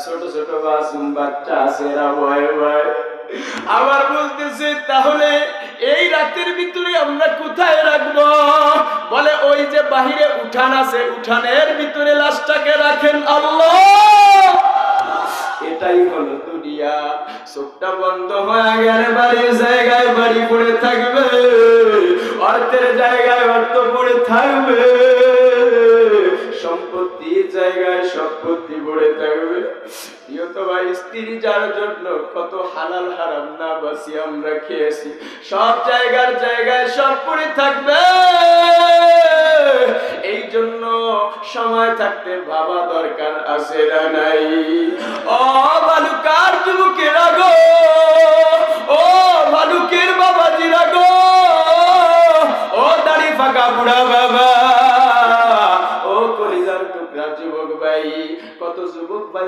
ছোট ছোট মাসুম বাচ্চা আছে, এরা ভয়ে ভয়ে। আবার বলতেছে তাহলে এই রাতের ভিতরে আমরা কোথায় রাখবো? বলে ওই যে বাহিরে উঠান আছে, উঠানের ভিতরে লাশটাকে রাখেন। আল্লাহ, এটাই হলো দুনিয়া। চোখটা বন্ধ হয়ে গেলে বাড়ির জায়গায় বাড়ি পড়ে থাকবে, অর্থের জায়গায় অর্থ পড়ে থাকবে, সম্পত্তির জায়গায় সম্পত্তি পড়ে থাকবে। প্রিয়তমা স্ত্রী যার জন্য কত হালাল হারাম না বাসি আমরা খেয়েছি, সব জায়গার জায়গায় সব পড়ে থাকবে। এই জন্য সময় থাকতে ভাবা দরকার আছে না নাই? ও